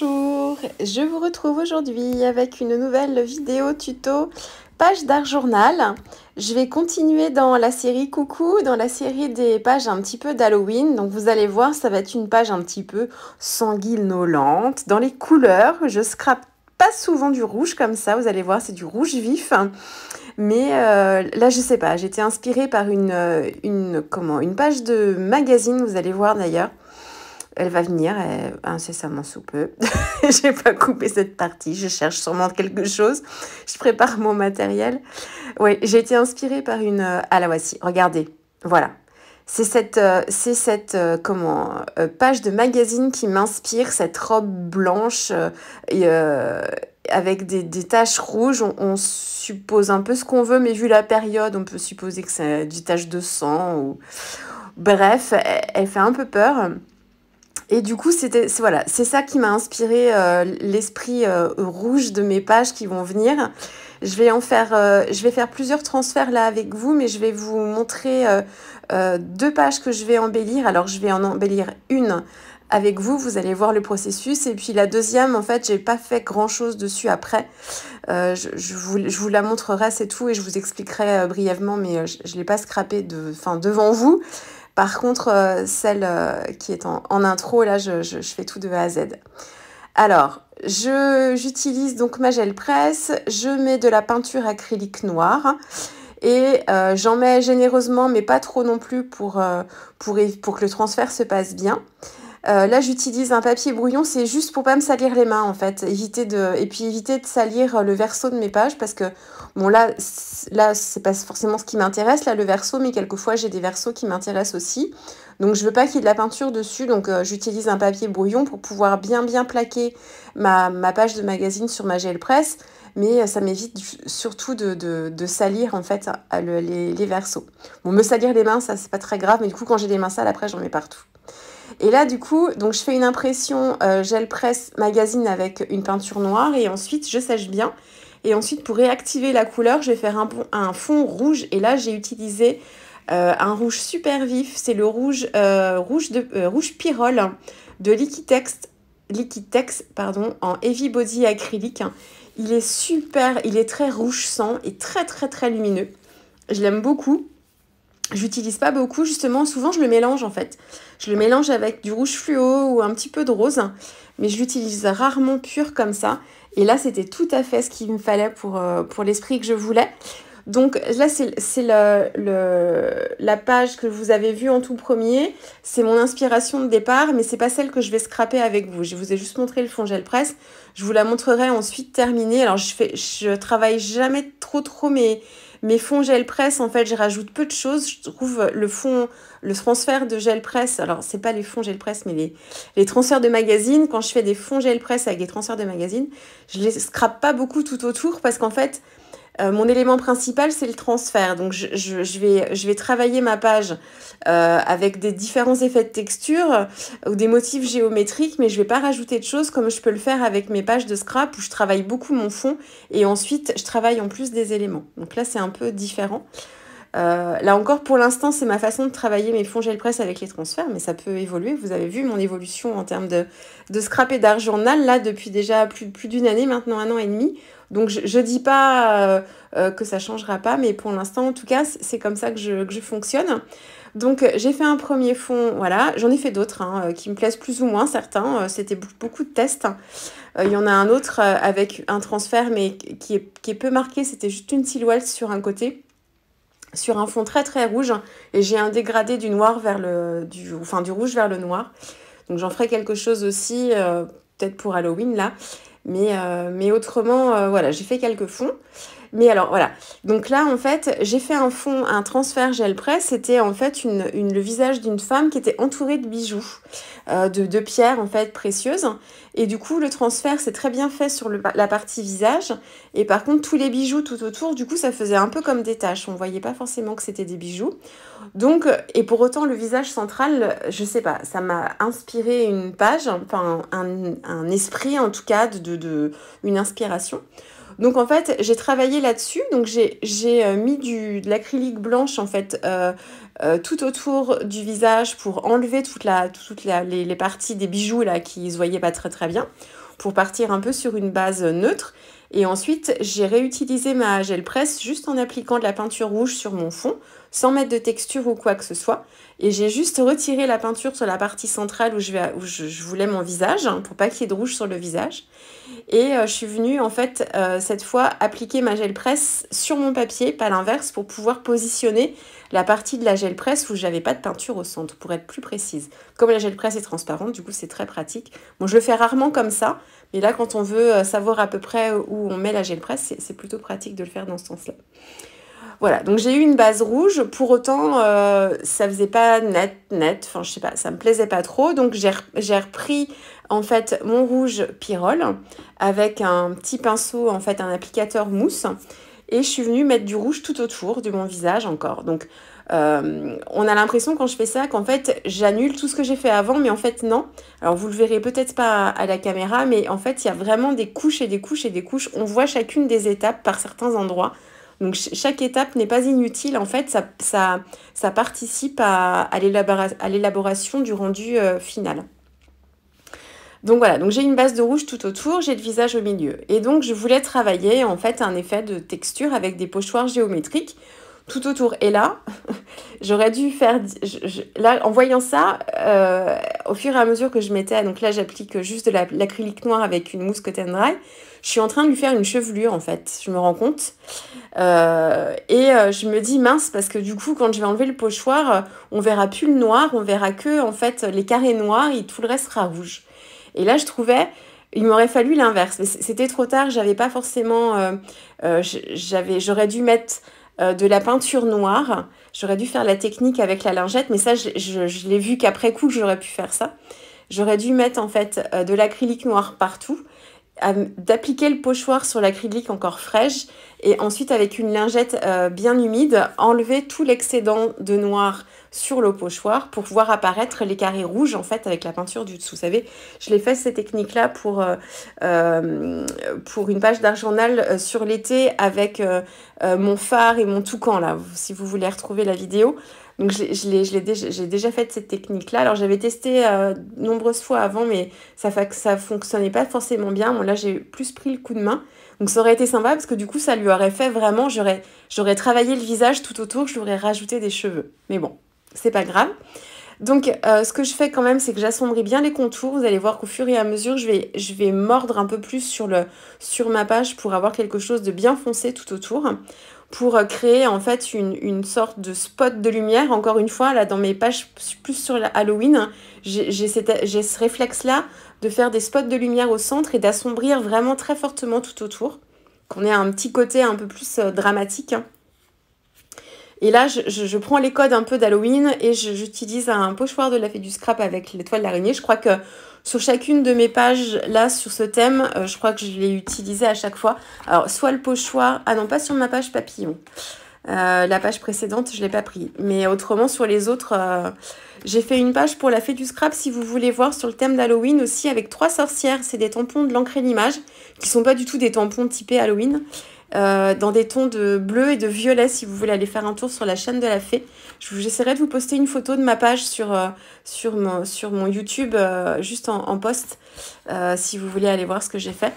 Bonjour, je vous retrouve aujourd'hui avec une nouvelle vidéo tuto page d'art journal. Je vais continuer dans la série Coucou, dans la série des pages un petit peu d'Halloween. Donc vous allez voir, ça va être une page un petit peu sanguinolente. Dans les couleurs, je scrape pas souvent du rouge comme ça, vous allez voir, c'est du rouge vif. Mais là, je sais pas, j'étais inspirée par une page de magazine, vous allez voir d'ailleurs. Elle va venir incessamment sous peu. Je n'ai pas coupé cette partie. Je cherche sûrement quelque chose. Je prépare mon matériel. Oui, j'ai été inspirée par une... ah là, voici. Regardez. Voilà. C'est cette page de magazine qui m'inspire. Cette robe blanche avec des taches rouges. On suppose un peu ce qu'on veut, mais vu la période, on peut supposer que c'est des taches de sang. Ou... Bref, elle fait un peu peur. Et du coup, c'est ça qui m'a inspiré l'esprit rouge de mes pages qui vont venir. Je vais faire plusieurs transferts là avec vous, mais je vais vous montrer deux pages que je vais embellir. Alors, je vais en embellir une avec vous, vous allez voir le processus. Et puis la deuxième, en fait, j'ai pas fait grand-chose dessus après. Je vous la montrerai, c'est tout, et je vous expliquerai brièvement, mais je l'ai pas scrappée devant vous. Par contre, celle qui est en intro, là, je fais tout de A à Z. Alors, j'utilise donc ma gel presse, je mets de la peinture acrylique noire et j'en mets généreusement, mais pas trop non plus pour que le transfert se passe bien. Là, j'utilise un papier brouillon, c'est juste pour pas me salir les mains en fait, éviter de salir le verso de mes pages parce que bon là c'est pas forcément ce qui m'intéresse là le verso, mais quelquefois j'ai des versos qui m'intéressent aussi. Donc je veux pas qu'il y ait de la peinture dessus, donc j'utilise un papier brouillon pour pouvoir bien plaquer ma page de magazine sur ma gel presse, mais ça m'évite surtout de salir en fait les versos. Bon, me salir les mains, ça c'est pas très grave, mais du coup quand j'ai les mains sales après j'en mets partout. Et là, du coup, donc je fais une impression gel presse magazine avec une peinture noire et ensuite je sèche bien. Et ensuite, pour réactiver la couleur, je vais faire un fond rouge. Et là, j'ai utilisé un rouge super vif. C'est le rouge Pyrrole de Liquitex, en Heavy Body acrylique. Il est super, il est très rouge sang et très très très lumineux. Je l'aime beaucoup. J'utilise pas beaucoup, justement, souvent je le mélange en fait. Je le mélange avec du rouge fluo ou un petit peu de rose, mais je l'utilise rarement pur comme ça. Et là, c'était tout à fait ce qu'il me fallait pour l'esprit que je voulais. Donc là, c'est la page que vous avez vue en tout premier. C'est mon inspiration de départ, mais c'est pas celle que je vais scraper avec vous. Je vous ai juste montré le fond gel presse. Je vous la montrerai ensuite terminée. Alors, je travaille jamais trop mes fonds gel presse, en fait, je rajoute peu de choses. Je trouve le transfert de gel presse, alors c'est pas les fonds gel presse, mais les transferts de magazine. Quand je fais des fonds gel presse avec des transferts de magazine, je les scrape pas beaucoup tout autour parce qu'en fait, mon élément principal, c'est le transfert. Donc, je vais travailler ma page avec des différents effets de texture ou des motifs géométriques, mais je vais pas rajouter de choses comme je peux le faire avec mes pages de scrap où je travaille beaucoup mon fond et ensuite, je travaille en plus des éléments. Donc là, c'est un peu différent. Là encore, pour l'instant, c'est ma façon de travailler mes fonds gel presse avec les transferts, mais ça peut évoluer. Vous avez vu mon évolution en termes de scrap et d'art journal, là, depuis déjà plus d'une année, maintenant 1 an et demi. Donc, je dis pas que ça changera pas, mais pour l'instant, en tout cas, c'est comme ça que je fonctionne. Donc, j'ai fait un premier fond, voilà. J'en ai fait d'autres qui me plaisent plus ou moins, certains. C'était beaucoup de tests. Il y en a un autre avec un transfert, mais qui est peu marqué. C'était juste une silhouette sur un côté, sur un fond très très rouge, et j'ai un dégradé du rouge vers le noir. Donc j'en ferai quelque chose aussi, peut-être pour Halloween là. Mais autrement, voilà, j'ai fait quelques fonds. Mais alors, voilà. Donc là, en fait, j'ai fait un transfert gel presse. C'était en fait le visage d'une femme qui était entourée de bijoux, de pierres, en fait, précieuses. Et du coup, le transfert, c'est très bien fait sur la partie visage. Et par contre, tous les bijoux tout autour, du coup, ça faisait un peu comme des taches. On voyait pas forcément que c'était des bijoux. Donc, et pour autant, le visage central, je sais pas, ça m'a inspiré une page, enfin, un esprit, en tout cas, une inspiration. Donc en fait, j'ai travaillé là-dessus. Donc j'ai mis de l'acrylique blanche en fait tout autour du visage pour enlever toutes les parties des bijoux là qui se voyaient pas très très bien, pour partir un peu sur une base neutre. Et ensuite, j'ai réutilisé ma gel presse juste en appliquant de la peinture rouge sur mon fond, sans mettre de texture ou quoi que ce soit. Et j'ai juste retiré la peinture sur la partie centrale où je voulais mon visage, hein, pour pas qu'il y ait de rouge sur le visage. Et je suis venue en fait cette fois appliquer ma gel presse sur mon papier, pas l'inverse, pour pouvoir positionner la partie de la gel presse où j'avais pas de peinture au centre, pour être plus précise. Comme la gel presse est transparente, du coup c'est très pratique. Bon, je le fais rarement comme ça, mais là quand on veut savoir à peu près où on met la gel presse, c'est plutôt pratique de le faire dans ce sens-là. Voilà, donc j'ai eu une base rouge, pour autant ça faisait pas net, enfin je sais pas, ça me plaisait pas trop, donc j'ai repris en fait mon rouge Pyrrole avec un petit pinceau, en fait un applicateur mousse, et je suis venue mettre du rouge tout autour de mon visage encore. Donc on a l'impression quand je fais ça qu'en fait j'annule tout ce que j'ai fait avant, mais en fait non. Alors vous le verrez peut-être pas à la caméra, mais en fait il y a vraiment des couches et des couches et des couches, on voit chacune des étapes par certains endroits. Donc chaque étape n'est pas inutile, en fait, ça participe à l'élaboration du rendu final. Donc voilà, donc j'ai une base de rouge tout autour, j'ai le visage au milieu. Et donc je voulais travailler en fait un effet de texture avec des pochoirs géométriques tout autour. Et là, j'aurais dû faire... là, en voyant ça, au fur et à mesure que je mettais... Donc là, j'applique juste de l'acrylique noir avec une mousse Cut and Dry. Je suis en train de lui faire une chevelure, en fait. Je me rends compte. Je me dis, mince, parce que du coup, quand je vais enlever le pochoir, on verra plus le noir. On verra que, en fait, les carrés noirs et tout le reste sera rouge. Et là, je trouvais... Il m'aurait fallu l'inverse. Mais c'était trop tard. J'avais pas forcément... j'aurais dû mettre... de la peinture noire. J'aurais dû faire la technique avec la lingette, mais ça, je l'ai vu qu'après coup, j'aurais pu faire ça. J'aurais dû mettre en fait de l'acrylique noir partout, d'appliquer le pochoir sur l'acrylique encore fraîche, et ensuite avec une lingette bien humide, enlever tout l'excédent de noir sur le pochoir pour voir apparaître les carrés rouges en fait avec la peinture du dessous. Vous savez, je l'ai fait cette technique là pour une page d'art journal sur l'été avec mon phare et mon toucan là, si vous voulez retrouver la vidéo. Donc j'ai déjà fait cette technique là. Alors j'avais testé nombreuses fois avant, mais ça fonctionnait pas forcément bien. Bon là j'ai plus pris le coup de main. Donc ça aurait été sympa parce que du coup ça lui aurait fait vraiment, j'aurais travaillé le visage tout autour, je lui aurais rajouté des cheveux. Mais bon, c'est pas grave. Donc ce que je fais quand même, c'est que j'assombris bien les contours. Vous allez voir qu'au fur et à mesure, je vais mordre un peu plus sur ma page pour avoir quelque chose de bien foncé tout autour, pour créer en fait une sorte de spot de lumière. Encore une fois, là dans mes pages plus sur Halloween, j'ai ce réflexe-là de faire des spots de lumière au centre et d'assombrir vraiment très fortement tout autour, qu'on ait un petit côté un peu plus dramatique. Et là, je prends les codes un peu d'Halloween et j'utilise un pochoir de la Fée du Scrap avec l'étoile d'araignée. Je crois que sur chacune de mes pages, là, sur ce thème, je crois que je l'ai utilisé à chaque fois. Alors, soit le pochoir... Ah non, pas sur ma page papillon. La page précédente, je ne l'ai pas pris. Mais autrement, sur les autres, j'ai fait une page pour la Fée du Scrap, si vous voulez voir, sur le thème d'Halloween aussi, avec 3 sorcières. C'est des tampons de l'encre et l'image, qui ne sont pas du tout des tampons typés Halloween. Dans des tons de bleu et de violet, si vous voulez aller faire un tour sur la chaîne de la Fée. J'essaierai de vous poster une photo de ma page sur mon YouTube, juste en post, si vous voulez aller voir ce que j'ai fait.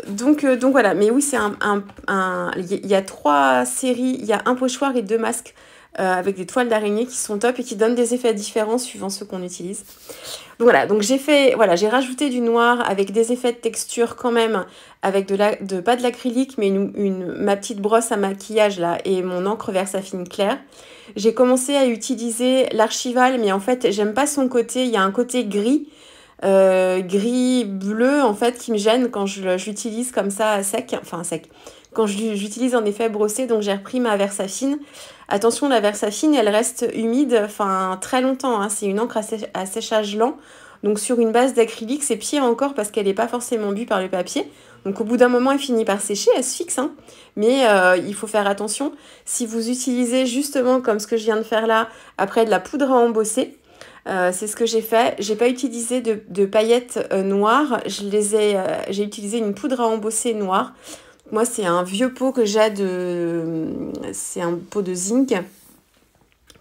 Donc voilà, mais oui, c'est il y a 3 séries, il y a un pochoir et 2 masques avec des toiles d'araignée qui sont top et qui donnent des effets différents suivant ceux qu'on utilise. Donc voilà, donc j'ai rajouté du noir avec des effets de texture quand même, avec pas de l'acrylique, mais ma petite brosse à maquillage là et mon encre Versafine claire. J'ai commencé à utiliser l'archival, mais en fait j'aime pas son côté, il y a un côté gris, gris bleu en fait qui me gêne quand je l'utilise comme ça à sec, quand j'utilise en effet brossé. Donc j'ai repris ma Versafine. Attention, la Versafine elle reste humide très longtemps, hein. C'est une encre à séchage lent, donc sur une base d'acrylique c'est pire encore parce qu'elle n'est pas forcément bue par le papier. Donc au bout d'un moment elle finit par sécher, elle se fixe, hein. Mais il faut faire attention si vous utilisez justement comme ce que je viens de faire là, après de la poudre à embosser. C'est ce que j'ai fait. J'ai pas utilisé de paillettes noires. J'ai utilisé une poudre à embosser noire. Moi, c'est un vieux pot que j'ai c'est un pot de zinc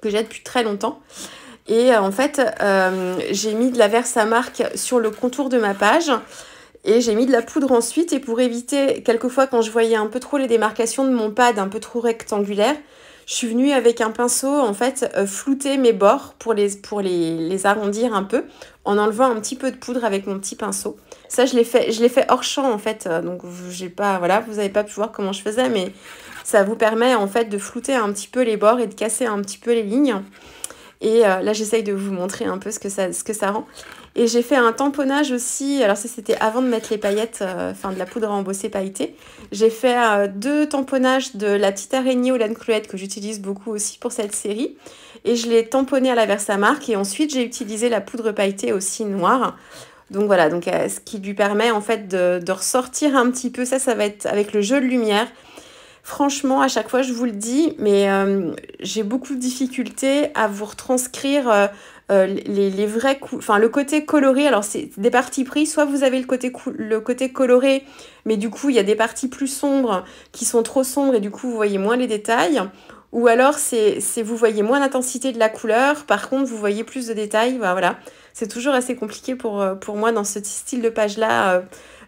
que j'ai depuis très longtemps. Et en fait, j'ai mis de la Versamark sur le contour de ma page. Et j'ai mis de la poudre ensuite. Et pour éviter, quelquefois, quand je voyais un peu trop les démarcations de mon pad, un peu trop rectangulaire, je suis venue avec un pinceau, en fait, flouter mes bords pour les arrondir un peu, en enlevant un petit peu de poudre avec mon petit pinceau. Ça, je l'ai fait hors champ, en fait. Donc, j'ai pas, voilà, vous n'avez pas pu voir comment je faisais, mais ça vous permet, en fait, de flouter un petit peu les bords et de casser un petit peu les lignes. Et là, j'essaye de vous montrer un peu ce que ça rend. Et j'ai fait un tamponnage aussi. Alors ça, c'était avant de mettre les paillettes, enfin de la poudre à embosser pailletée. J'ai fait 2 tamponnages de la petite araignée aux laines clouettes que j'utilise beaucoup aussi pour cette série. Et je l'ai tamponné à la Versamark. Et ensuite, j'ai utilisé la poudre pailletée aussi noire. Donc voilà, donc, ce qui lui permet en fait de ressortir un petit peu. Ça va être avec le jeu de lumière. Franchement, à chaque fois, je vous le dis, mais j'ai beaucoup de difficultés à vous retranscrire les vrais coups, enfin le côté coloré. Alors, c'est des parties pris. Soit vous avez le côté coloré, mais du coup, il y a des parties plus sombres qui sont trop sombres et du coup, vous voyez moins les détails. Ou alors, vous voyez moins l'intensité de la couleur. Par contre, vous voyez plus de détails. Bah, voilà. C'est toujours assez compliqué pour moi dans ce style de page-là.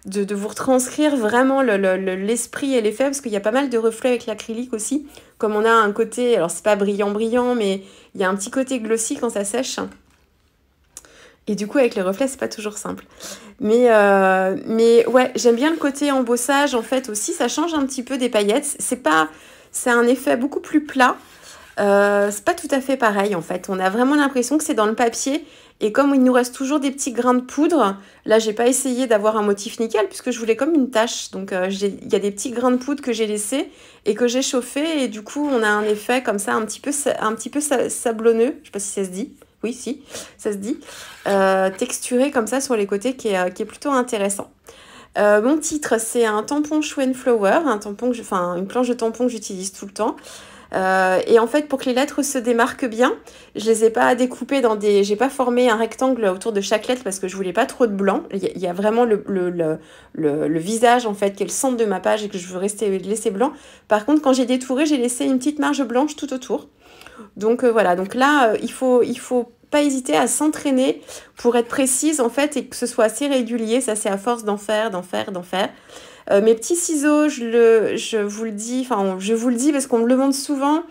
De vous retranscrire vraiment l'esprit et l'effet, parce qu'il y a pas mal de reflets avec l'acrylique aussi, comme on a un côté, alors c'est pas brillant, mais il y a un petit côté glossy quand ça sèche, et du coup avec les reflets c'est pas toujours simple, mais ouais, j'aime bien le côté embossage en fait aussi, ça change un petit peu des paillettes, c'est un effet beaucoup plus plat. C'est pas tout à fait pareil en fait. On a vraiment l'impression que c'est dans le papier. Et comme il nous reste toujours des petits grains de poudre, là j'ai pas essayé d'avoir un motif nickel puisque je voulais comme une tache. Donc il y a des petits grains de poudre que j'ai laissés et que j'ai chauffé. Et du coup on a un effet comme ça un petit peu sablonneux. Je sais pas si ça se dit. Oui, si, ça se dit. Texturé comme ça sur les côtés qui est plutôt intéressant. Mon titre, c'est un tampon Shoe and Flower, une planche de tampon que j'utilise tout le temps. Et en fait, pour que les lettres se démarquent bien, je les ai pas découpées j'ai pas formé un rectangle autour de chaque lettre parce que je voulais pas trop de blanc. Il y a vraiment le visage en fait qui est le centre de ma page et que je veux laisser blanc. Par contre, quand j'ai détouré, j'ai laissé une petite marge blanche tout autour. Donc voilà, donc là, il faut pas hésiter à s'entraîner pour être précise en fait et que ce soit assez régulier. Ça, c'est à force d'en faire. Mes petits ciseaux, je vous le dis parce qu'on me le demande souvent.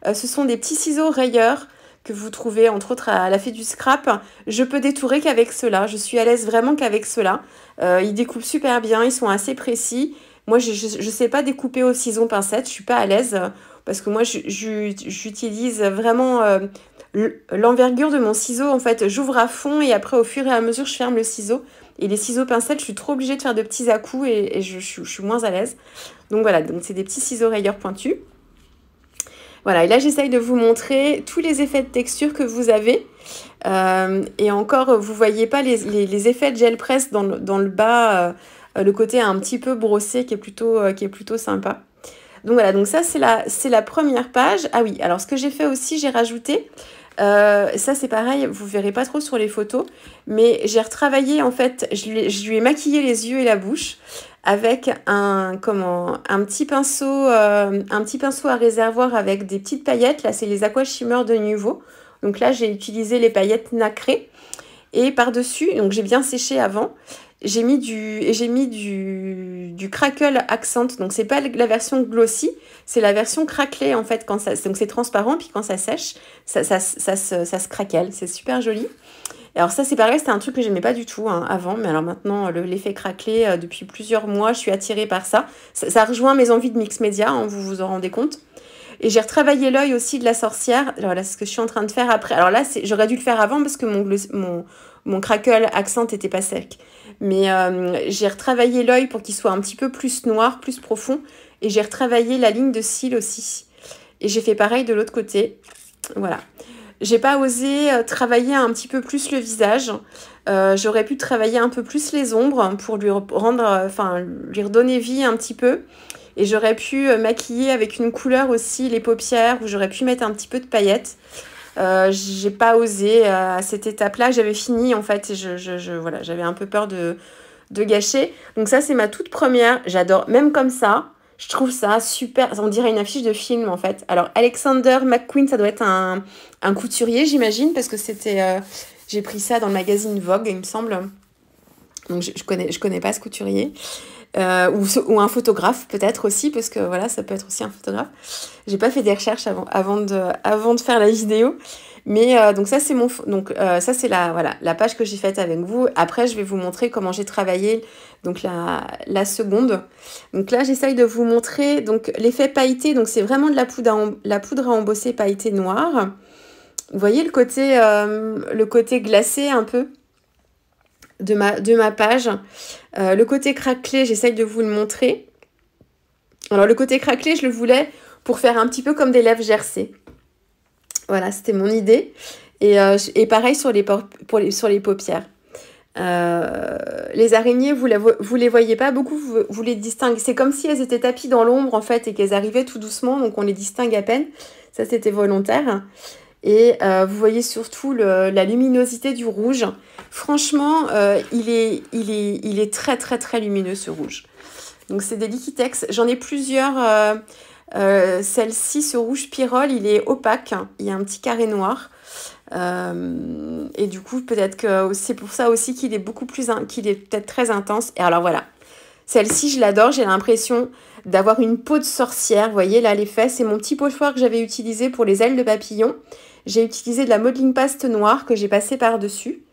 Ce sont des petits ciseaux rayeurs que vous trouvez entre autres à la Fée du Scrap. Je peux détourer qu'avec ceux-là. Je suis à l'aise vraiment qu'avec ceux-là. Ils découpent super bien, ils sont assez précis. Moi, je sais pas découper au ciseau pincette, je suis pas à l'aise parce que moi, j'utilise vraiment l'envergure de mon ciseau. En fait, j'ouvre à fond et après, au fur et à mesure, je ferme le ciseau. Et les ciseaux pincettes, je suis trop obligée de faire de petits à-coups et je suis moins à l'aise. Donc voilà, donc c'est des petits ciseaux rayeurs pointus. Voilà, et là j'essaye de vous montrer tous les effets de texture que vous avez. Et encore, vous voyez pas les effets de gel press dans le bas, le côté un petit peu brossé qui est plutôt sympa. Donc voilà, donc ça c'est la première page. Ah oui, alors ce que j'ai fait aussi, j'ai rajouté... ça c'est pareil, vous verrez pas trop sur les photos, mais j'ai retravaillé en fait, je lui ai maquillé les yeux et la bouche avec un petit pinceau à réservoir avec des petites paillettes. Là c'est les Aqua Shimmer de Nuvo. Donc là j'ai utilisé les paillettes nacrées et par-dessus, donc j'ai bien séché avant. J'ai mis du crackle accent, donc c'est pas la version glossy, c'est la version craquelée en fait, donc c'est transparent, puis quand ça sèche, ça se craquelle, c'est super joli. Et alors ça c'est pareil, c'était un truc que j'aimais pas du tout avant, mais alors maintenant l'effet craquelé, depuis plusieurs mois, je suis attirée par ça. Ça rejoint mes envies de mix média, vous vous en rendez compte. Et j'ai retravaillé l'œil aussi de la sorcière. Alors là, c'est ce que je suis en train de faire après. Alors là, j'aurais dû le faire avant parce que mon crackle accent était pas sec. Mais j'ai retravaillé l'œil pour qu'il soit un petit peu plus noir, plus profond. Et j'ai retravaillé la ligne de cils aussi. Et j'ai fait pareil de l'autre côté. Voilà. J'ai pas osé travailler un petit peu plus le visage. J'aurais pu travailler un peu plus les ombres pour lui redonner vie un petit peu. Et j'aurais pu maquiller avec une couleur aussi les paupières, où j'aurais pu mettre un petit peu de paillettes. J'ai pas osé à cette étape-là. J'avais fini en fait et voilà, j'avais un peu peur de gâcher. Donc ça c'est ma toute première. J'adore, même comme ça, Je trouve ça super, on dirait une affiche de film en fait. Alors Alexander McQueen, ça doit être un couturier j'imagine, parce que c'était, j'ai pris ça dans le magazine Vogue il me semble. Donc je connais pas ce couturier. Ou un photographe peut-être aussi, parce que voilà, ça peut être aussi un photographe. J'ai pas fait des recherches avant de faire la vidéo. Mais donc ça c'est ça c'est la page que j'ai faite avec vous. Après je vais vous montrer comment j'ai travaillé donc la seconde. Donc là j'essaye de vous montrer donc l'effet pailleté. Donc c'est vraiment de la poudre à embosser pailletée noire. Vous voyez le côté glacé un peu de ma page. Le côté craquelé, j'essaye de vous le montrer. Alors le côté craquelé, je le voulais pour faire un petit peu comme des lèvres gercées. Voilà, c'était mon idée. Et pareil sur les paupières. Les araignées, vous les voyez pas beaucoup, vous les distinguez. C'est comme si elles étaient tapies dans l'ombre en fait et qu'elles arrivaient tout doucement, donc on les distingue à peine. Ça, c'était volontaire. Et vous voyez surtout la luminosité du rouge. Franchement, il est très très très lumineux ce rouge. Donc c'est des Liquitex. J'en ai plusieurs. Celle-ci, ce rouge pyrrole, il est opaque. Il y a un petit carré noir. Et du coup, peut-être que c'est pour ça aussi qu'il est qu'il est peut-être très intense. Et alors voilà. Celle-ci, je l'adore. J'ai l'impression d'avoir une peau de sorcière. Vous voyez là l'effet. C'est mon petit pochoir que j'avais utilisé pour les ailes de papillon. J'ai utilisé de la modeling paste noire que j'ai passée par-dessus.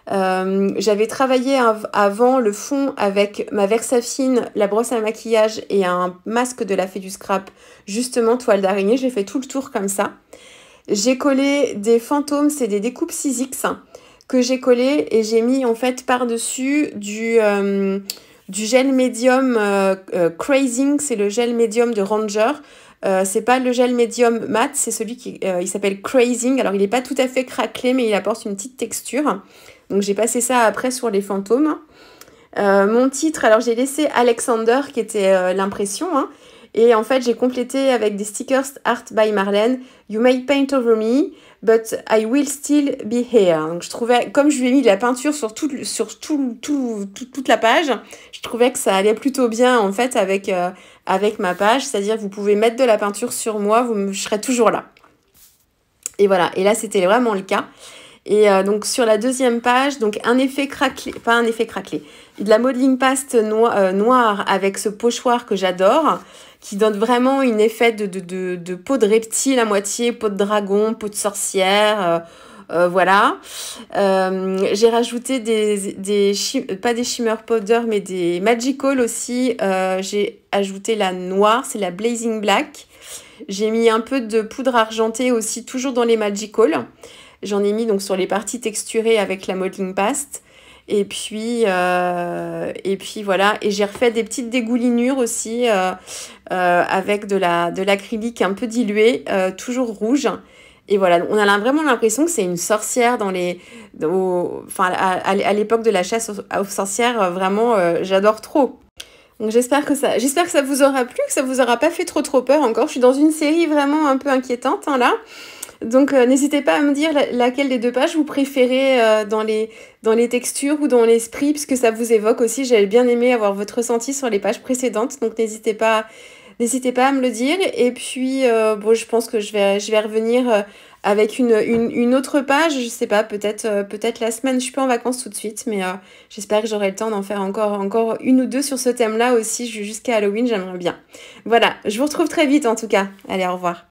J'avais travaillé avant le fond avec ma Versafine, la brosse à maquillage et un masque de la Fée du Scrap, justement toile d'araignée. J'ai fait tout le tour comme ça. J'ai collé des fantômes, c'est des découpes 6X que j'ai collé et j'ai mis en fait par-dessus du gel médium Crazing, c'est le gel médium de Ranger. C'est pas le gel médium mat, c'est celui il s'appelle Crazing. Alors il n'est pas tout à fait craquelé, mais il apporte une petite texture. Donc j'ai passé ça après sur les fantômes. Mon titre, alors j'ai laissé Alexander qui était l'impression. Hein, et en fait j'ai complété avec des stickers Art by Marlène. You may paint over me, but I will still be here. Donc je trouvais, comme je lui ai mis de la peinture sur toute la page, je trouvais que ça allait plutôt bien en fait avec ma page. C'est-à-dire que vous pouvez mettre de la peinture sur moi, je serai toujours là. Et voilà, et là c'était vraiment le cas. Et donc sur la deuxième page, donc un effet craquelé, pas un effet craquelé, de la modeling paste noire avec ce pochoir que j'adore, qui donne vraiment une effet de peau de reptile à moitié, peau de dragon, peau de sorcière, voilà. J'ai rajouté pas des shimmer powder, mais des magical aussi. J'ai ajouté la noire, c'est la Blazing Black. J'ai mis un peu de poudre argentée aussi, toujours dans les magical. J'en ai mis donc sur les parties texturées avec la modeling paste. Et puis voilà. Et j'ai refait des petites dégoulinures aussi avec de l'acrylique un peu dilué, toujours rouge. Et voilà, on a vraiment l'impression que c'est une sorcière à l'époque de la chasse aux sorcières. Vraiment, j'adore trop. Donc j'espère que ça vous aura plu, que ça vous aura pas fait trop peur encore. Je suis dans une série vraiment un peu inquiétante hein, là. Donc n'hésitez pas à me dire laquelle des deux pages vous préférez dans les textures ou dans l'esprit, puisque ça vous évoque aussi. J'avais bien aimé avoir votre ressenti sur les pages précédentes, donc n'hésitez pas à me le dire. Et puis je pense que je vais revenir avec une autre page, je sais pas, peut-être la semaine. Je suis pas en vacances tout de suite, mais j'espère que j'aurai le temps d'en faire encore une ou deux sur ce thème-là aussi jusqu'à Halloween. J'aimerais bien. Voilà, je vous retrouve très vite en tout cas. Allez, au revoir.